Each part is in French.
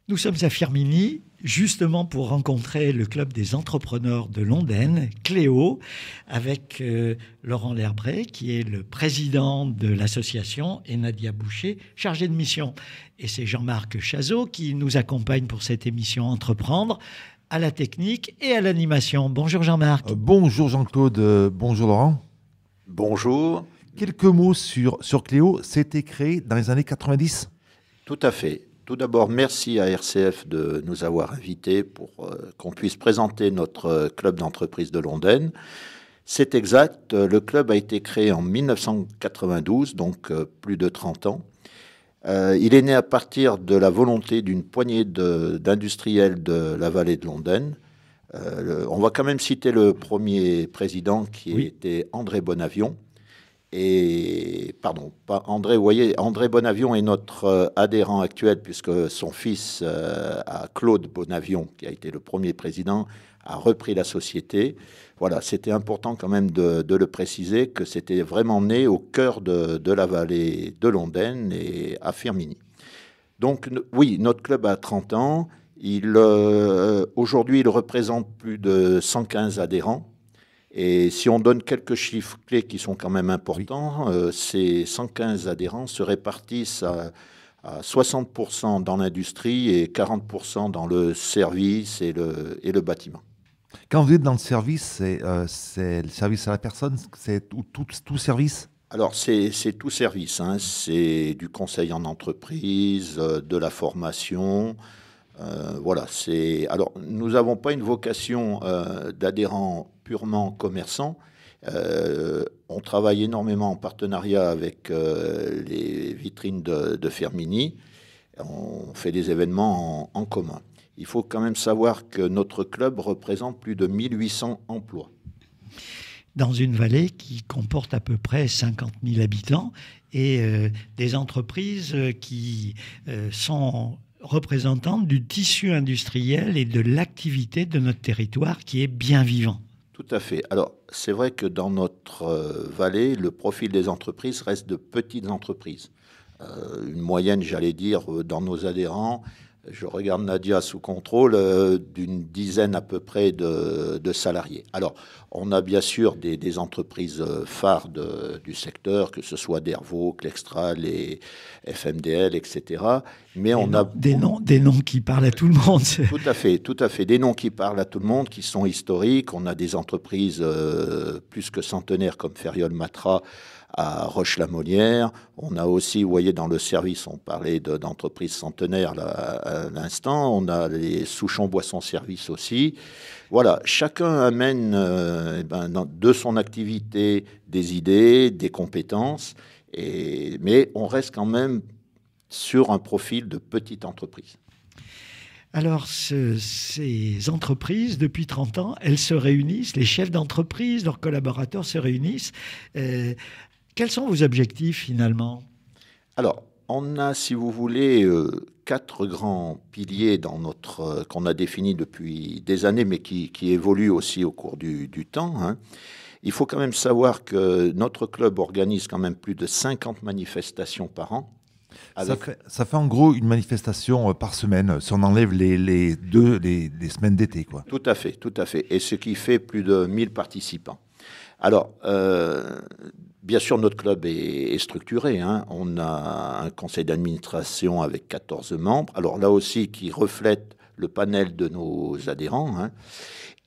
Nous sommes à Firminy, justement pour rencontrer le club des entrepreneurs de Londaine, Cléo, avec Laurent Lerbret, qui est le président de l'association, et Nadia Boucher, chargée de mission. Et c'est Jean-Marc Chazot qui nous accompagne pour cette émission Entreprendre, à la technique et à l'animation. Bonjour Jean-Marc. Bonjour Jean-Claude, bonjour Laurent. Bonjour. Quelques mots sur Cléo, c'était créé dans les années 90 ? Tout à fait. Tout d'abord, merci à RCF de nous avoir invités pour qu'on puisse présenter notre club d'entreprise de Londaine. C'est exact, le club a été créé en 1992, donc plus de 30 ans. Il est né à partir de la volonté d'une poignée d'industriels de la vallée de Londaine. On va quand même citer le premier président qui était André Bonavion. André Bonavion est notre adhérent actuel puisque son fils, Claude Bonavion, qui a été le premier président, a repris la société. Voilà, c'était important quand même de le préciser que c'était vraiment né au cœur de la vallée de Londaine et à Firminy. Donc oui, notre club a 30 ans. Aujourd'hui, il représente plus de 115 adhérents. Et si on donne quelques chiffres clés qui sont quand même importants, ces 115 adhérents se répartissent à 60% dans l'industrie et 40% dans le service et le bâtiment. Quand vous êtes dans le service, c'est le service à la personne, c'est tout service ? Alors, c'est tout service, hein. C'est du conseil en entreprise, de la formation. Voilà, alors, nous n'avons pas une vocation d'adhérents purement commerçants. On travaille énormément en partenariat avec les vitrines de Firminy. On fait des événements en commun. Il faut quand même savoir que notre club représente plus de 1800 emplois. Dans une vallée qui comporte à peu près 50 000 habitants et des entreprises qui sont représentantes du tissu industriel et de l'activité de notre territoire qui est bien vivant. Tout à fait. Alors, c'est vrai que dans notre vallée, le profil des entreprises reste de petites entreprises. Une moyenne, j'allais dire, dans nos adhérents, je regarde Nadia sous contrôle, d'une dizaine à peu près de salariés. Alors, on a bien sûr des entreprises phares du secteur, que ce soit Dervaux, Clextra, les FMDL, etc. Mais on a des noms qui parlent à tout le monde. Tout à fait. Des noms qui parlent à tout le monde, qui sont historiques. On a des entreprises plus que centenaires comme Ferriol-Matra à Roche-la-Molière. On a aussi, vous voyez, dans le service, on parlait d'entreprises centenaires là, à l'instant. On a les Souchon Boisson Service aussi. Voilà, chacun amène de son activité des idées, des compétences, mais on reste quand même sur un profil de petite entreprise. Alors, ces entreprises, depuis 30 ans, elles se réunissent, les chefs d'entreprise, leurs collaborateurs se réunissent. Quels sont vos objectifs, finalement ? Alors, on a, si vous voulez, 4 grands piliers qu'on a définis depuis des années, mais qui évoluent aussi au cours du temps, hein. Il faut quand même savoir que notre club organise quand même plus de 50 manifestations par an. Ça fait en gros une manifestation par semaine, si on enlève les semaines d'été, quoi. Tout à fait. Et ce qui fait plus de 1000 participants. Alors, bien sûr, notre club est structuré, hein. On a un conseil d'administration avec 14 membres. Alors là aussi, qui reflète le panel de nos adhérents, hein.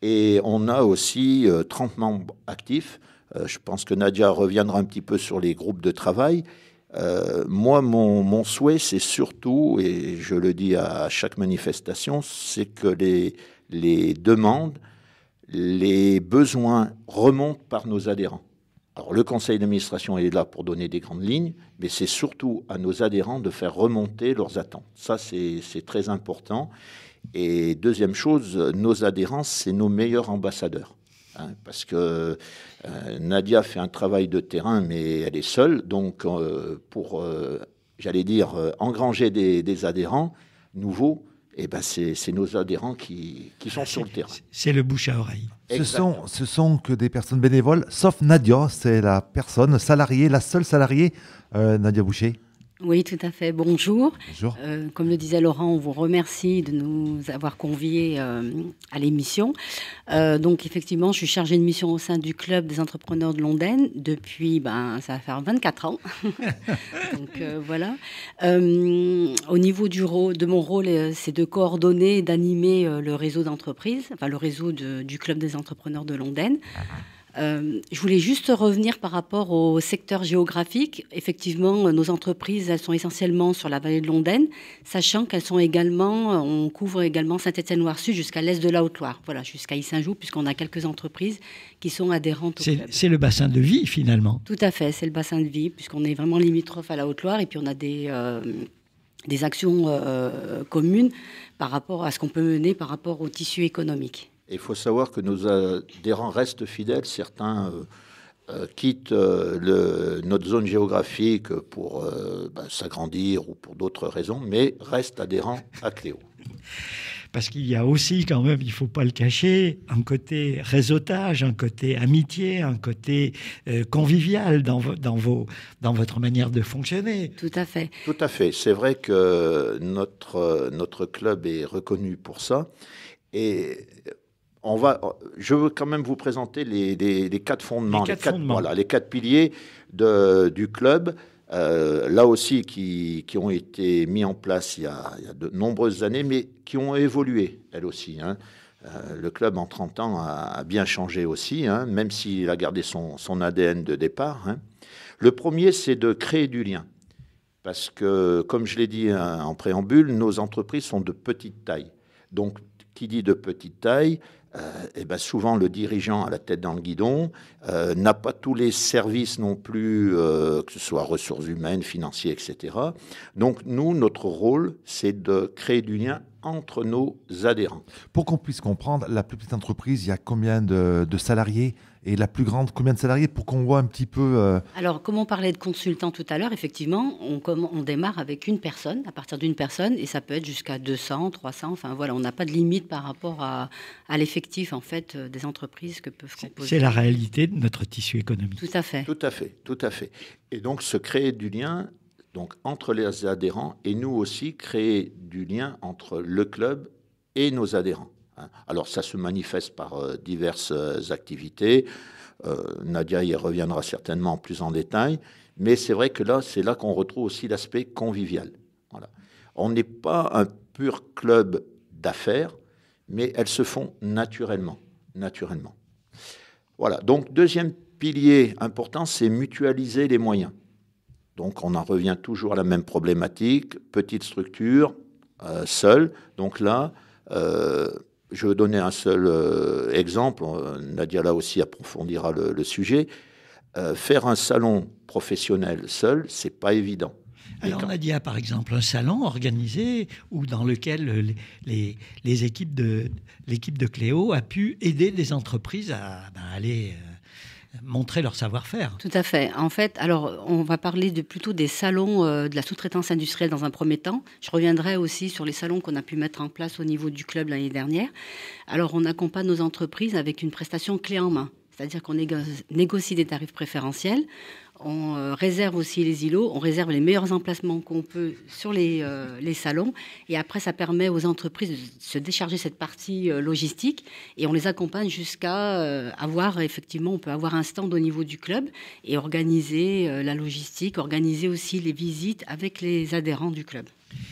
Et on a aussi 30 membres actifs. Je pense que Nadia reviendra un petit peu sur les groupes de travail. Moi, mon souhait, c'est surtout, et je le dis à chaque manifestation, c'est que les demandes, les besoins remontent par nos adhérents. Alors, le conseil d'administration est là pour donner des grandes lignes, mais c'est surtout à nos adhérents de faire remonter leurs attentes. Ça, c'est très important. Et deuxième chose, nos adhérents, c'est nos meilleurs ambassadeurs. Hein, parce que Nadia fait un travail de terrain, mais elle est seule. Donc, pour, j'allais dire, engranger des adhérents nouveaux, eh ben c'est nos adhérents qui sont sur le terrain. C'est le bouche à oreille. Ce sont que des personnes bénévoles, sauf Nadia, c'est la personne salariée, la seule salariée, Nadia Boucher. Oui, tout à fait. Bonjour. Bonjour. Comme le disait Laurent, on vous remercie de nous avoir conviés à l'émission. Donc, effectivement, je suis chargée de mission au sein du Club des entrepreneurs de Londaine depuis, ça va faire 24 ans. Donc, voilà. Au niveau de mon rôle, c'est de coordonner et d'animer le réseau d'entreprises, enfin le réseau du Club des entrepreneurs de Londaine. Je voulais juste revenir par rapport au secteur géographique. Effectivement, nos entreprises, elles sont essentiellement sur la vallée de Londaine, sachant qu'elles sont également, on couvre également Saint-Étienne-Loire-Sud jusqu'à l'est de la Haute-Loire, voilà, jusqu'à Yssingeaux, puisqu'on a quelques entreprises qui sont adhérentes au club. C'est le bassin de vie, finalement. Tout à fait, c'est le bassin de vie, puisqu'on est vraiment limitrophe à la Haute-Loire, et puis on a des actions communes par rapport à ce qu'on peut mener par rapport au tissu économique. Il faut savoir que nos adhérents restent fidèles. Certains quittent notre zone géographique pour s'agrandir ou pour d'autres raisons, mais restent adhérents à Cléo. Parce qu'il y a aussi quand même, il ne faut pas le cacher, un côté réseautage, un côté amitié, un côté convivial dans votre manière de fonctionner. Tout à fait. Tout à fait. C'est vrai que notre club est reconnu pour ça. Et je veux quand même vous présenter les quatre fondements, les quatre piliers du club, là aussi qui ont été mis en place il y a de nombreuses années, mais qui ont évolué, elles aussi. Le club, en 30 ans, a bien changé aussi, même s'il a gardé son ADN de départ. Le premier, c'est de créer du lien. Parce que, comme je l'ai dit en préambule, nos entreprises sont de petite taille. Donc, qui dit de petite taille, souvent le dirigeant à la tête dans le guidon n'a pas tous les services non plus, que ce soit ressources humaines, financiers, etc. Donc nous, notre rôle, c'est de créer du lien entre nos adhérents. Pour qu'on puisse comprendre, la plus petite entreprise, il y a combien de salariés? Et la plus grande, combien de salariés, pour qu'on voit un petit peu... Alors, comme on parlait de consultants tout à l'heure, effectivement, on démarre avec une personne, à partir d'une personne, et ça peut être jusqu'à 200, 300, enfin voilà, on n'a pas de limite par rapport à l'effectif, en fait, des entreprises que peuvent composer. C'est la réalité de notre tissu économique. Tout à fait. Tout à fait, tout à fait. Et donc, se créer du lien donc, entre les adhérents, et nous aussi, créer du lien entre le club et nos adhérents. Alors, ça se manifeste par diverses activités. Nadia y reviendra certainement plus en détail. Mais c'est vrai que là, c'est là qu'on retrouve aussi l'aspect convivial. Voilà. On n'est pas un pur club d'affaires, mais elles se font naturellement. Voilà. Donc, deuxième pilier important, c'est mutualiser les moyens. Donc, on en revient toujours à la même problématique. Petite structure, seule. Donc là... je veux donner un seul exemple. Nadia, là aussi, approfondira le sujet. Faire un salon professionnel seul, c'est pas évident. Alors, Nadia, par exemple, un salon organisé ou dans lequel les équipes l'équipe de Cléo a pu aider des entreprises à aller... montrer leur savoir-faire. Tout à fait. En fait, alors, on va parler plutôt des salons de la sous-traitance industrielle dans un premier temps. Je reviendrai aussi sur les salons qu'on a pu mettre en place au niveau du club l'année dernière. Alors, on accompagne nos entreprises avec une prestation clé en main. C'est-à-dire qu'on négocie des tarifs préférentiels, on réserve aussi les îlots, on réserve les meilleurs emplacements qu'on peut sur les salons. Et après, ça permet aux entreprises de se décharger cette partie logistique. Et on les accompagne jusqu'à effectivement, on peut avoir un stand au niveau du club et organiser la logistique, organiser aussi les visites avec les adhérents du club.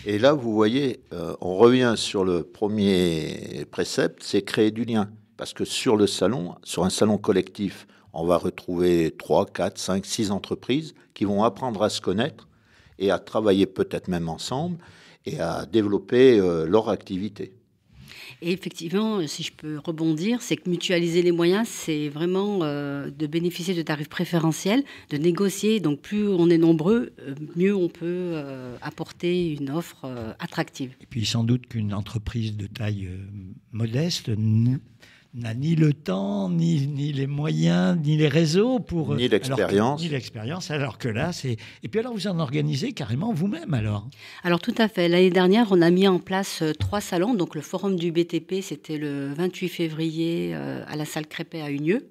Et là, vous voyez, on revient sur le premier précepte, c'est créer du lien. Parce que sur un salon collectif, on va retrouver 3, 4, 5, 6 entreprises qui vont apprendre à se connaître et à travailler peut-être même ensemble et à développer leur activité. Et effectivement, si je peux rebondir, c'est que mutualiser les moyens, c'est vraiment de bénéficier de tarifs préférentiels, de négocier. Donc plus on est nombreux, mieux on peut apporter une offre attractive. Et puis sans doute qu'une entreprise de taille modeste n'a ni le temps, ni les moyens, ni les réseaux pour... Ni l'expérience. Ni l'expérience, alors que là, c'est... Et puis alors, vous en organisez carrément vous-même, alors? Alors, tout à fait. L'année dernière, on a mis en place 3 salons. Donc, le forum du BTP, c'était le 28 février à la salle Crépet à Unieux.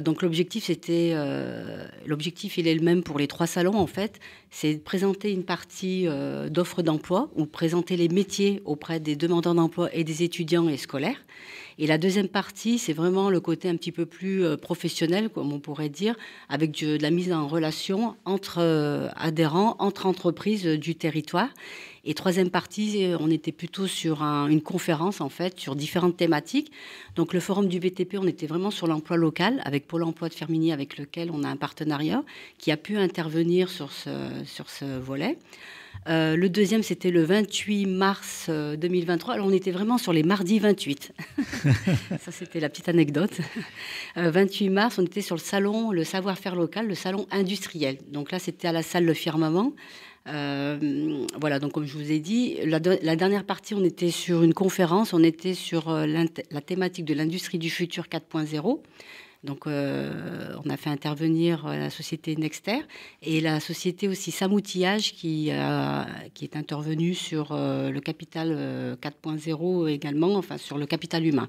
Donc l'objectif, il est le même pour les 3 salons en fait, c'est de présenter une partie d'offres d'emploi ou présenter les métiers auprès des demandeurs d'emploi et des étudiants et scolaires. Et la deuxième partie, c'est vraiment le côté un petit peu plus professionnel, comme on pourrait dire, avec de la mise en relation entre adhérents, entre entreprises du territoire. Et troisième partie, on était plutôt sur une conférence, en fait, sur différentes thématiques. Donc, le forum du BTP, on était vraiment sur l'emploi local, avec Pôle emploi de Firminy, avec lequel on a un partenariat, qui a pu intervenir sur ce volet. Le deuxième, c'était le 28 mars 2023. Alors, on était vraiment sur les mardis 28. Ça, c'était la petite anecdote. 28 mars, on était sur le salon, le savoir-faire local, le salon industriel. Donc là, c'était à la salle Le Firmament. Voilà, donc comme je vous ai dit, la dernière partie, on était sur une conférence, on était sur la thématique de l'industrie du futur 4.0. Donc, on a fait intervenir la société Nexter et la société aussi Samoutillage qui est intervenue sur le capital 4.0 également, enfin sur le capital humain.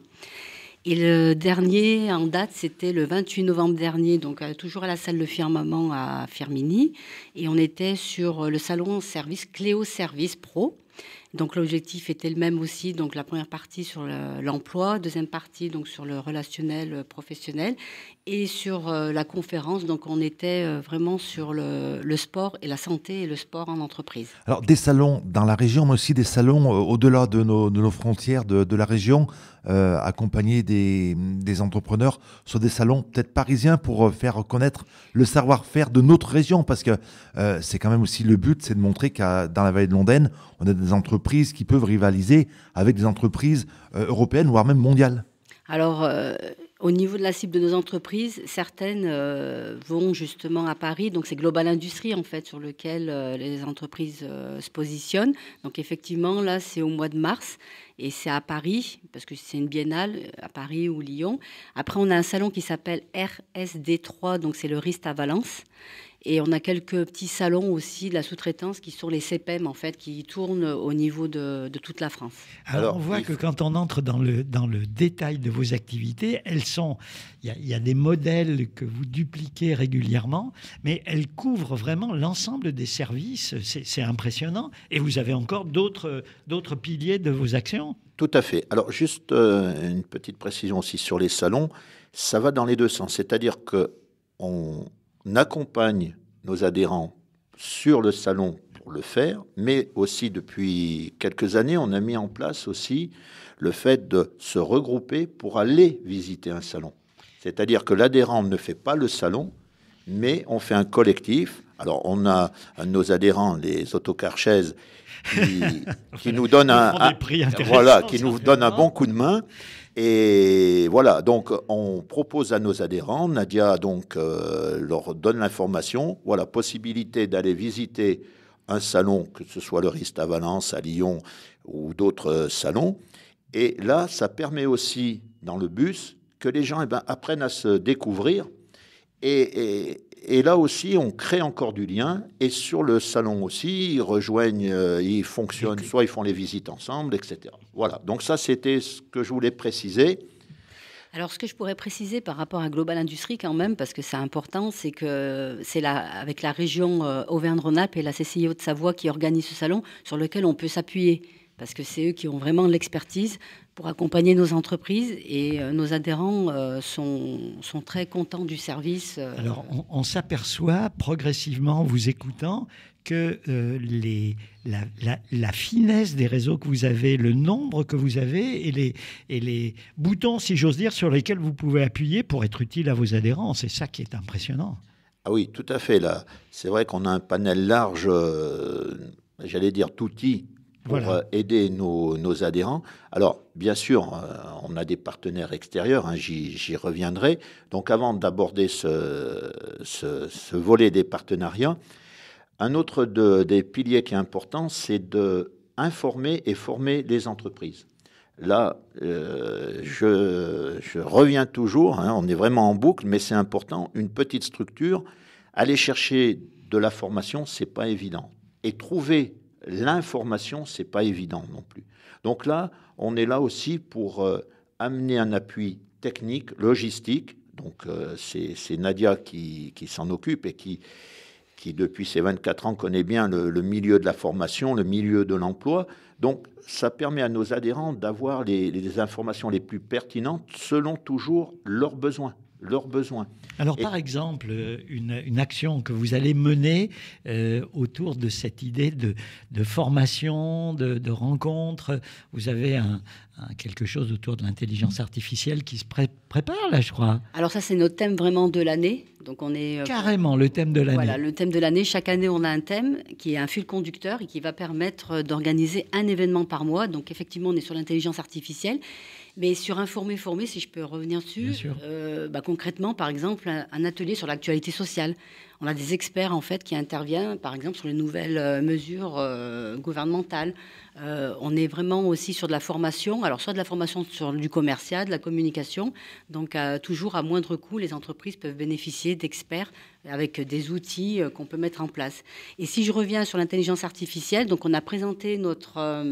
Et le dernier en date, c'était le 28 novembre dernier, donc toujours à la salle Le Firmament à Firminy. Et on était sur le salon service Cléo Service Pro. Donc l'objectif était le même aussi, donc la première partie sur l'emploi, deuxième partie donc sur le relationnel professionnel et sur la conférence, donc on était vraiment sur le sport et la santé et le sport en entreprise. Alors des salons dans la région, mais aussi des salons au-delà de nos frontières de la région, accompagner des entrepreneurs sur des salons peut-être parisiens pour faire connaître le savoir-faire de notre région, parce que c'est quand même aussi le but, c'est de montrer que dans la vallée de Londaine, on a des entreprises qui peuvent rivaliser avec des entreprises européennes, voire même mondiales. Alors, au niveau de la cible de nos entreprises, certaines vont justement à Paris. Donc, c'est Global Industrie, en fait, sur lequel les entreprises se positionnent. Donc, effectivement, là, c'est au mois de mars. Et c'est à Paris, parce que c'est une biennale, à Paris ou Lyon. Après, on a un salon qui s'appelle RSD3, donc c'est le RIST à Valence. Et on a quelques petits salons aussi de la sous-traitance qui sont les CPEM, en fait, qui tournent au niveau de toute la France. Alors on voit que quand on entre dans le détail de vos activités, il y a des modèles que vous dupliquez régulièrement, mais elles couvrent vraiment l'ensemble des services. C'est impressionnant. Et vous avez encore d'autres piliers de vos actions. Tout à fait. Alors, juste une petite précision aussi sur les salons. Ça va dans les deux sens. C'est-à-dire qu'on accompagne nos adhérents sur le salon pour le faire, mais aussi depuis quelques années, on a mis en place aussi le fait de se regrouper pour aller visiter un salon. C'est-à-dire que l'adhérent ne fait pas le salon, mais on fait un collectif. Alors, on a nos adhérents, les autocars chaises, qui nous donnent un bon coup de main. Et voilà, donc on propose à nos adhérents, Nadia donc leur donne l'information, voilà, possibilité d'aller visiter un salon, que ce soit le RIST à Valence, à Lyon ou d'autres salons. Et là, ça permet aussi, dans le bus, que les gens apprennent à se découvrir. Et là aussi, on crée encore du lien. Et sur le salon aussi, ils rejoignent, ils fonctionnent, soit ils font les visites ensemble, etc. Voilà, donc ça, c'était ce que je voulais préciser. Alors, ce que je pourrais préciser par rapport à Global Industrie quand même, parce que c'est important, c'est que c'est avec la région Auvergne-Rhône-Alpes et la CCI Haute-Savoie qui organise ce salon sur lequel on peut s'appuyer, parce que c'est eux qui ont vraiment l'expertise pour accompagner nos entreprises et nos adhérents sont très contents du service. Alors, on s'aperçoit progressivement, en vous écoutant, que la finesse des réseaux que vous avez, le nombre que vous avez et les boutons, si j'ose dire, sur lesquels vous pouvez appuyer pour être utile à vos adhérents, c'est ça qui est impressionnant. Ah oui, tout à fait. Là, c'est vrai qu'on a un panel large, j'allais dire d'outils pour aider nos adhérents. Alors, bien sûr, on a des partenaires extérieurs, hein, j'y reviendrai. Donc, avant d'aborder ce volet des partenariats, un autre des piliers qui est important, c'est d'informer et former les entreprises. Là, je reviens toujours, hein, on est vraiment en boucle, mais c'est important, une petite structure, aller chercher de la formation, c'est pas évident. Et trouver l'information, c'est pas évident non plus. Donc là, on est là aussi pour amener un appui technique, logistique. Donc c'est Nadia qui s'en occupe et qui, depuis ses 24 ans, connaît bien le milieu de la formation, le milieu de l'emploi. Donc, ça permet à nos adhérents d'avoir les informations les plus pertinentes selon toujours leurs besoins. Alors, par exemple, une action que vous allez mener autour de cette idée de formation, de rencontre, vous avez quelque chose autour de l'intelligence artificielle qui se prépare, là, je crois. Alors ça, c'est notre thème vraiment de l'année. Donc on est carrément le thème de l'année. Voilà, le thème de l'année. Chaque année, on a un thème qui est un fil conducteur et qui va permettre d'organiser un événement par mois. Donc effectivement, on est sur l'intelligence artificielle. Mais sur Informer, Former, si je peux revenir dessus, concrètement, par exemple, un atelier sur l'actualité sociale. On a des experts, en fait, qui interviennent, par exemple, sur les nouvelles mesures gouvernementales. On est vraiment aussi sur de la formation, alors soit de la formation sur du commercial, de la communication. Donc, toujours à moindre coût, les entreprises peuvent bénéficier d'experts avec des outils qu'on peut mettre en place. Et si je reviens sur l'intelligence artificielle, donc on a présenté notre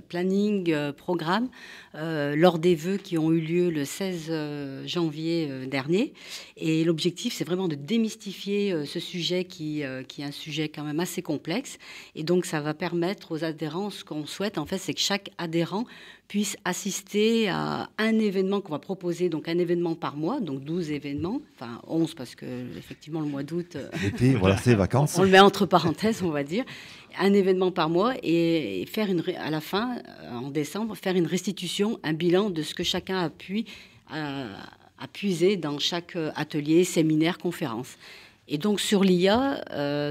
planning programme lors des vœux qui ont eu lieu le 16 janvier dernier. Et l'objectif, c'est vraiment de démystifier ce sujet qui est un sujet quand même assez complexe. Et donc, ça va permettre aux adhérents, ce qu'on souhaite, en fait, c'est que chaque adhérent puisse assister à un événement qu'on va proposer, donc un événement par mois, donc 12 événements, enfin 11 parce que effectivement le mois d'août, l'été, voilà, c'est vacances. On le met entre parenthèses, on va dire, un événement par mois et faire à la fin, en décembre, faire une restitution, un bilan de ce que chacun a puisé dans chaque atelier, séminaire, conférence. Et donc sur l'IA,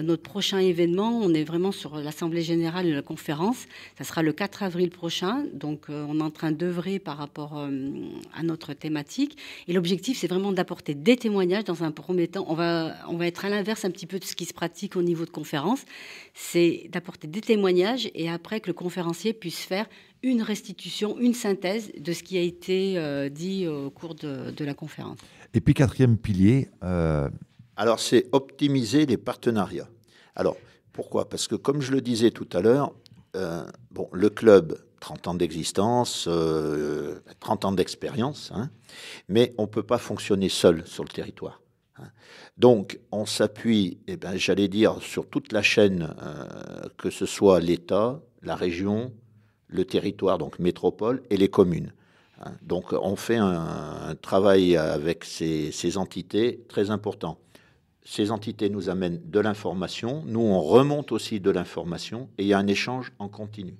notre prochain événement, on est vraiment sur l'Assemblée générale de la conférence. Ça sera le 4 avril prochain. Donc on est en train d'œuvrer par rapport à notre thématique. Et l'objectif, c'est vraiment d'apporter des témoignages dans un premier temps. On va être à l'inverse un petit peu de ce qui se pratique au niveau de conférence. C'est d'apporter des témoignages et après que le conférencier puisse faire une restitution, une synthèse de ce qui a été dit au cours de la conférence. Et puis quatrième pilier... Alors, c'est optimiser les partenariats. Alors, pourquoi ? Parce que, comme je le disais tout à l'heure, le club, 30 ans d'existence, 30 ans d'expérience, hein, mais on ne peut pas fonctionner seul sur le territoire. Hein. Donc, on s'appuie, j'allais dire, sur toute la chaîne, que ce soit l'État, la région, le territoire, donc métropole, et les communes. Hein. Donc, on fait un travail avec ces entités très important. Ces entités nous amènent de l'information, nous on remonte aussi de l'information et il y a un échange en continu.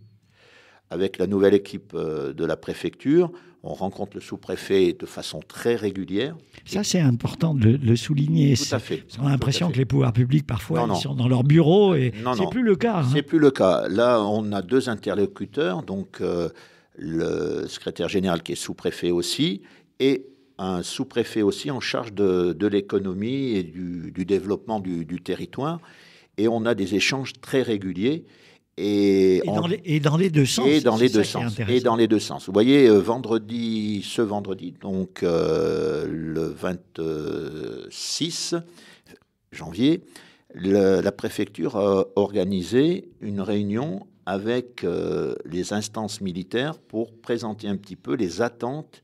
Avec la nouvelle équipe de la préfecture, on rencontre le sous-préfet de façon très régulière. Ça, c'est important de le souligner. Tout à fait. On a l'impression que les pouvoirs publics, parfois, ils sont dans leur bureau et c'est plus le cas. Hein. C'est plus le cas. Là, on a deux interlocuteurs, donc le secrétaire général qui est sous-préfet aussi et un sous-préfet aussi en charge de l'économie et du développement du territoire. Et on a des échanges très réguliers. Dans les deux sens. Et dans les deux sens. Et dans les deux sens. Vous voyez, ce vendredi, donc le 26 janvier, la préfecture a organisé une réunion avec les instances militaires pour présenter un petit peu les attentes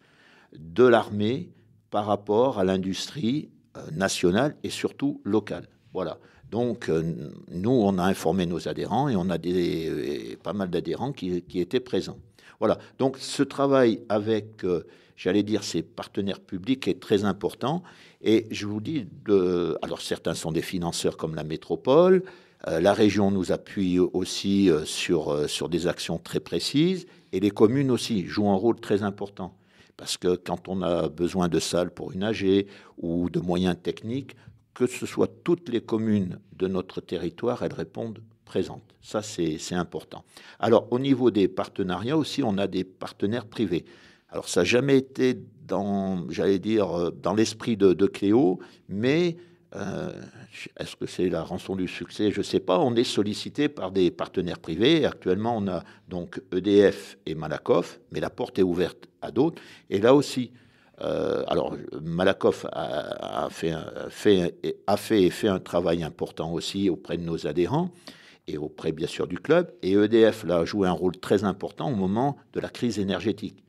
de l'armée par rapport à l'industrie nationale et surtout locale. Voilà. Donc, nous, on a informé nos adhérents et on a pas mal d'adhérents qui étaient présents. Voilà. Donc, ce travail avec, j'allais dire, ces partenaires publics est très important. Et je vous dis, alors certains sont des financeurs comme la métropole. La région nous appuie aussi sur des actions très précises. Et les communes aussi jouent un rôle très important. Parce que quand on a besoin de salles pour une AG ou de moyens techniques, que ce soit toutes les communes de notre territoire, elles répondent présentes. Ça, c'est important. Alors, au niveau des partenariats aussi, on a des partenaires privés. Alors, ça n'a jamais été dans l'esprit de Cléo, mais est-ce que c'est la rançon du succès ? Je ne sais pas. On est sollicité par des partenaires privés. Actuellement, on a donc EDF et Malakoff, mais la porte est ouverte à d'autres. Et là aussi, alors Malakoff a fait un travail important aussi auprès de nos adhérents et auprès, bien sûr, du club. Et EDF là, a joué un rôle très important au moment de la crise énergétique.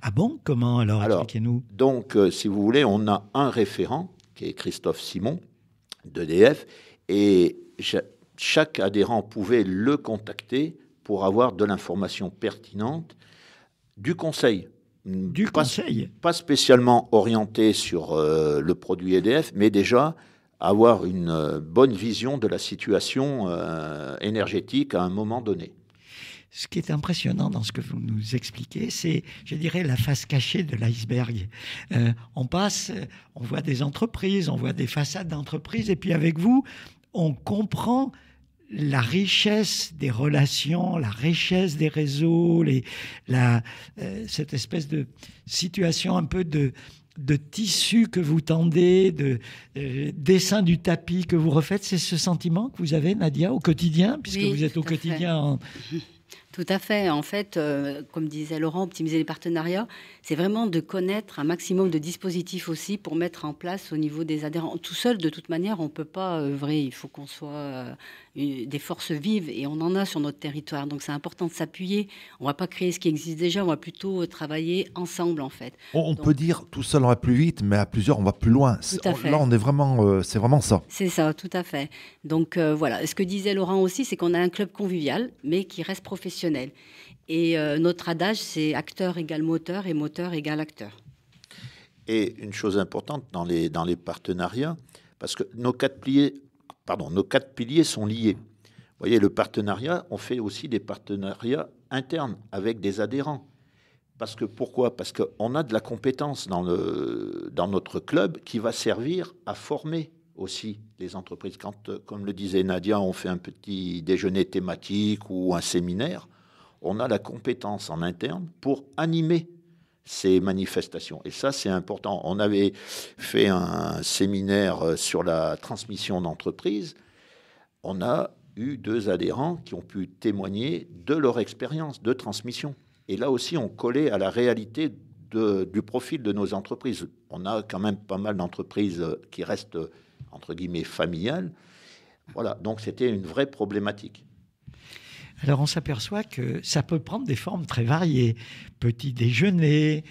Ah bon? Comment alors? Alors, Expliquez-nous. donc, si vous voulez, on a un référent, qui est Christophe Simon, d'EDF, et chaque adhérent pouvait le contacter pour avoir de l'information pertinente, du conseil. Pas spécialement orienté sur le produit EDF, mais déjà avoir une bonne vision de la situation énergétique à un moment donné. Ce qui est impressionnant dans ce que vous nous expliquez, c'est, je dirais, la face cachée de l'iceberg. On voit des entreprises, on voit des façades d'entreprises, et puis avec vous, on comprend la richesse des relations, la richesse des réseaux, cette espèce de situation un peu de tissu que vous tendez, de dessin du tapis que vous refaites. C'est ce sentiment que vous avez, Nadia, au quotidien, puisque oui, vous êtes au quotidien. Tout à fait. En fait, comme disait Laurent, optimiser les partenariats, c'est vraiment de connaître un maximum de dispositifs aussi pour mettre en place au niveau des adhérents. Tout seul, de toute manière, on ne peut pas œuvrer. Il faut qu'on soit des forces vives, et on en a sur notre territoire. Donc, c'est important de s'appuyer. On ne va pas créer ce qui existe déjà, on va plutôt travailler ensemble, en fait. On peut dire, tout seul, on va plus vite, mais à plusieurs, on va plus loin. Tout à fait. Là, on est vraiment, c'est vraiment ça. C'est ça, tout à fait. Donc, voilà. Ce que disait Laurent aussi, c'est qu'on a un club convivial, mais qui reste professionnel. Et notre adage, c'est acteur égale moteur et moteur égale acteur. Et une chose importante dans les partenariats, parce que nos quatre piliers sont liés. Vous voyez, le partenariat, on fait aussi des partenariats internes avec des adhérents. Pourquoi ? Parce qu'on a de la compétence dans notre club qui va servir à former aussi les entreprises. Quand, comme le disait Nadia, on fait un petit déjeuner thématique ou un séminaire, on a la compétence en interne pour animer ces manifestations. Et ça, c'est important. On avait fait un séminaire sur la transmission d'entreprise. On a eu 2 adhérents qui ont pu témoigner de leur expérience de transmission. Et là aussi, on collait à la réalité du profil de nos entreprises. On a quand même pas mal d'entreprises qui restent, entre guillemets, familiales. Voilà, donc c'était une vraie problématique. Alors on s'aperçoit que ça peut prendre des formes très variées. Petit déjeuner,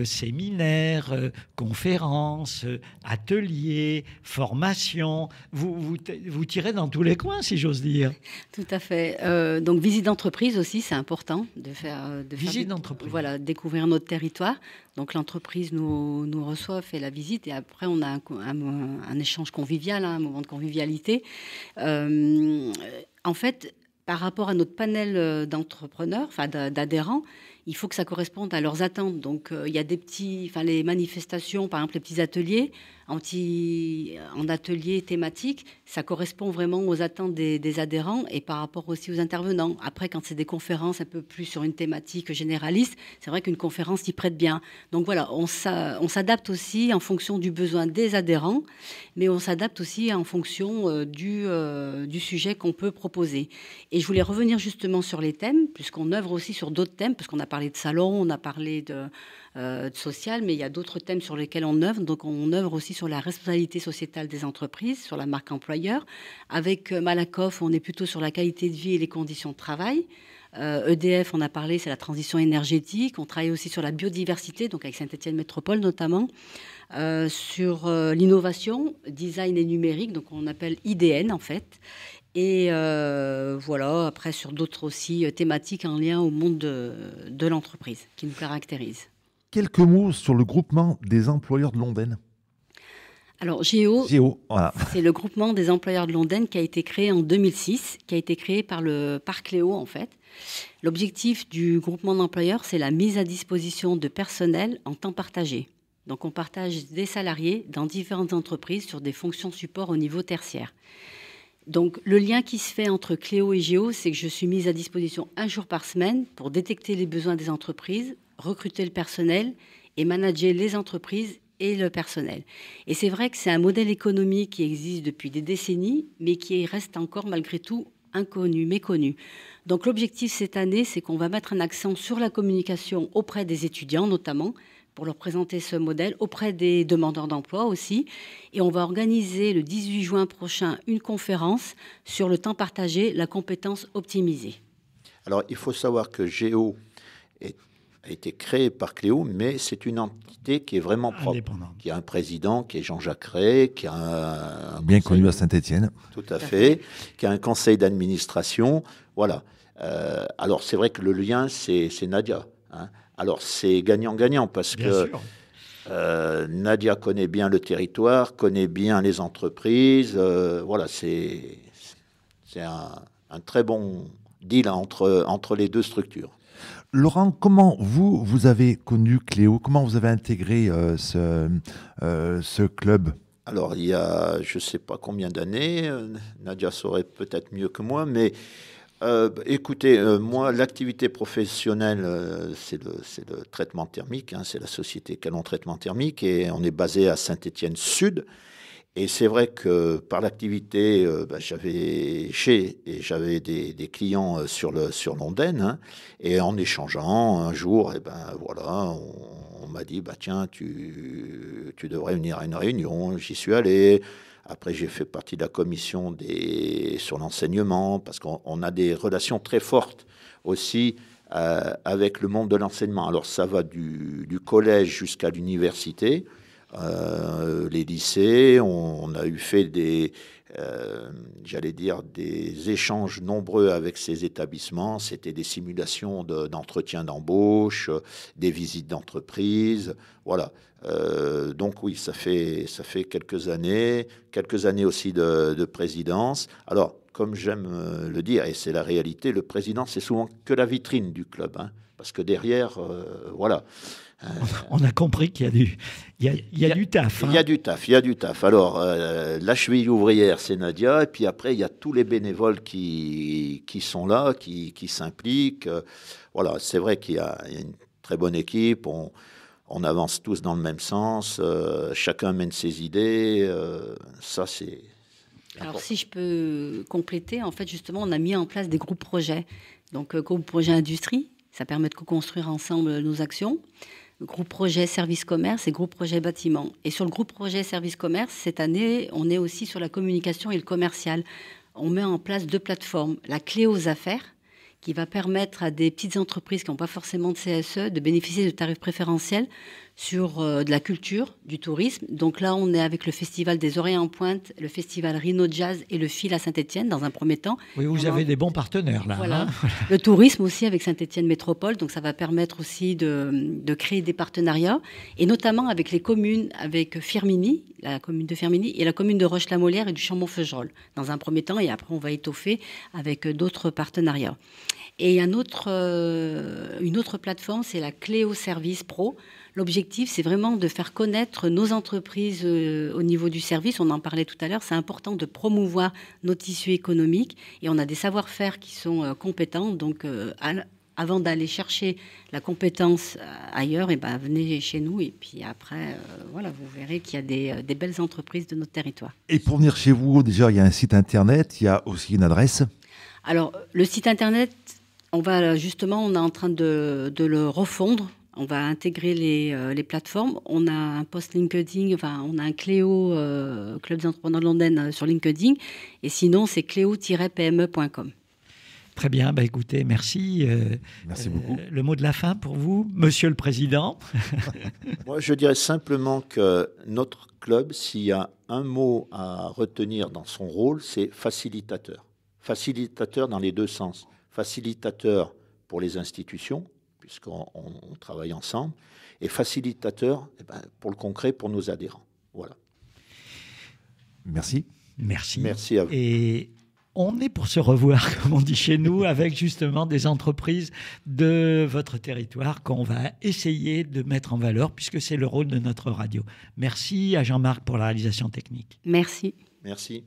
séminaires, conférences, ateliers, formations. Vous tirez dans tous les coins, si j'ose dire. Tout à fait. Donc visite d'entreprise aussi, c'est important de faire. Visite d'entreprise. Voilà, découvrir notre territoire. Donc l'entreprise nous reçoit, fait la visite, et après on a un échange convivial, un moment de convivialité. En fait, par rapport à notre panel d'entrepreneurs, enfin d'adhérents, il faut que ça corresponde à leurs attentes. Donc, il y a les manifestations, par exemple, les petits ateliers, en ateliers thématiques, ça correspond vraiment aux attentes des adhérents et par rapport aussi aux intervenants. Après, quand c'est des conférences un peu plus sur une thématique généraliste, c'est vrai qu'une conférence s'y prête bien. Donc voilà, on s'adapte aussi en fonction du besoin des adhérents, mais on s'adapte aussi en fonction du sujet qu'on peut proposer. Et je voulais revenir justement sur les thèmes, puisqu'on œuvre aussi sur d'autres thèmes, parce qu'on a parlé de salon, on a parlé de social, mais il y a d'autres thèmes sur lesquels on œuvre. Donc on œuvre aussi sur la responsabilité sociétale des entreprises, sur la marque employeur. Avec Malakoff, on est plutôt sur la qualité de vie et les conditions de travail. EDF, on a parlé, c'est la transition énergétique. On travaille aussi sur la biodiversité, donc avec Saint-Étienne Métropole notamment. Sur l'innovation, design et numérique, donc on appelle IDN en fait. Et voilà, après sur d'autres aussi thématiques en lien au monde de l'entreprise qui nous caractérise. Quelques mots sur le groupement des employeurs de Londaine. Alors GEO, voilà. C'est le groupement des employeurs de Londaine qui a été créé en 2006, qui a été créé par Cléo en fait. L'objectif du groupement d'employeurs, c'est la mise à disposition de personnel en temps partagé. Donc on partage des salariés dans différentes entreprises sur des fonctions support au niveau tertiaire. Donc, le lien qui se fait entre Cléo et Géo, c'est que je suis mise à disposition 1 jour par semaine pour détecter les besoins des entreprises, recruter le personnel et manager les entreprises et le personnel. Et c'est vrai que c'est un modèle économique qui existe depuis des décennies, mais qui reste encore malgré tout inconnu, méconnu. Donc, l'objectif cette année, c'est qu'on va mettre un accent sur la communication auprès des étudiants notamment, pour leur présenter ce modèle, auprès des demandeurs d'emploi aussi. Et on va organiser le 18 juin prochain une conférence sur le temps partagé, la compétence optimisée. Alors, il faut savoir que Géo est a été créée par Cléo, mais c'est une entité qui est vraiment propre, indépendante. qui a un président qui est Jean-Jacques Ray, qui a un Bien conseil- connu à Saint-Étienne. tout à fait, qui a un conseil d'administration. Voilà. Alors, c'est vrai que le lien, c'est Nadia. Hein. Alors, c'est gagnant-gagnant parce Bien que sûr. Nadia connaît bien le territoire, connaît bien les entreprises. Voilà, c'est un très bon deal entre les deux structures. Laurent, comment vous avez connu Cléo? Comment vous avez intégré ce club? Alors, il y a je ne sais pas combien d'années, Nadia saurait peut-être mieux que moi, mais écoutez, moi, l'activité professionnelle, c'est le traitement thermique, hein, c'est la société Calon Traitement Thermique, et on est basé à Saint-Étienne-Sud. Et c'est vrai que par l'activité, j'avais des clients sur Londaine, hein, et en échangeant un jour, voilà, on m'a dit tiens, tu devrais venir à une réunion. J'y suis allé. Après, j'ai fait partie de la commission sur l'enseignement parce qu'on a des relations très fortes aussi avec le monde de l'enseignement. Alors ça va du collège jusqu'à l'université. Les lycées, on a fait des échanges nombreux avec ces établissements. C'était des simulations d'entretien d'embauche, des visites d'entreprise, voilà. Donc oui, ça fait quelques années aussi de présidence. Alors, comme j'aime le dire, et c'est la réalité, le président, c'est souvent que la vitrine du club, hein, parce que derrière, voilà. On a compris qu'il y a du taf. Hein. Il y a du taf. Alors, la cheville ouvrière, c'est Nadia. Et puis après, il y a tous les bénévoles qui sont là, qui s'impliquent. Voilà, c'est vrai qu'il y a une très bonne équipe. On avance tous dans le même sens. Chacun mène ses idées. Ça, c'est... Alors, si je peux compléter, en fait, justement, on a mis en place des groupes projets. Donc, groupe projet industrie, ça permet de co-construire ensemble nos actions. Groupe projet service commerce et groupe projet bâtiment. Et sur le groupe projet service commerce, cette année, on est aussi sur la communication et le commercial. On met en place 2 plateformes. La clé aux affaires, qui va permettre à des petites entreprises qui n'ont pas forcément de CSE de bénéficier de tarifs préférentiels sur de la culture, du tourisme. Donc là, on est avec le Festival des Oreilles en Pointe, le Festival Rhino Jazz et le Fil à Saint-Étienne dans un premier temps. Oui, vous avez des bons partenaires là. Voilà. Hein. Le tourisme aussi avec Saint-Étienne Métropole, donc ça va permettre aussi de créer des partenariats, et notamment avec les communes, avec Firminy, la commune de Firminy, et la commune de Roche-la-Molière et du Chambon-Feugerolles, dans un premier temps, et après on va étoffer avec d'autres partenariats. Et il y a une autre plateforme, c'est la Cléo Service Pro. L'objectif, c'est vraiment de faire connaître nos entreprises au niveau du service. On en parlait tout à l'heure. C'est important de promouvoir nos tissus économiques. Et on a des savoir-faire qui sont compétents. Donc, avant d'aller chercher la compétence ailleurs, venez chez nous. Et puis après, voilà, vous verrez qu'il y a des belles entreprises de notre territoire. Et pour venir chez vous, déjà, il y a un site internet, il y a aussi une adresse. Alors, le site internet, on est en train de le refondre. On va intégrer les plateformes. On a un post LinkedIn, on a un Cléo, Club des entrepreneurs de Londaine sur LinkedIn. Et sinon, c'est cléo-pme.com. Très bien, écoutez, merci. Merci beaucoup. Le mot de la fin pour vous, Monsieur le Président. Moi, je dirais simplement que notre club, s'il y a un mot à retenir dans son rôle, c'est facilitateur. Facilitateur dans les 2 sens. Facilitateur pour les institutions, puisqu'on travaille ensemble, et facilitateur pour le concret, pour nos adhérents. Voilà. Merci. Merci. Merci à vous. Et on est pour se revoir, comme on dit chez nous, avec justement des entreprises de votre territoire qu'on va essayer de mettre en valeur, puisque c'est le rôle de notre radio. Merci à Jean-Marc pour la réalisation technique. Merci. Merci.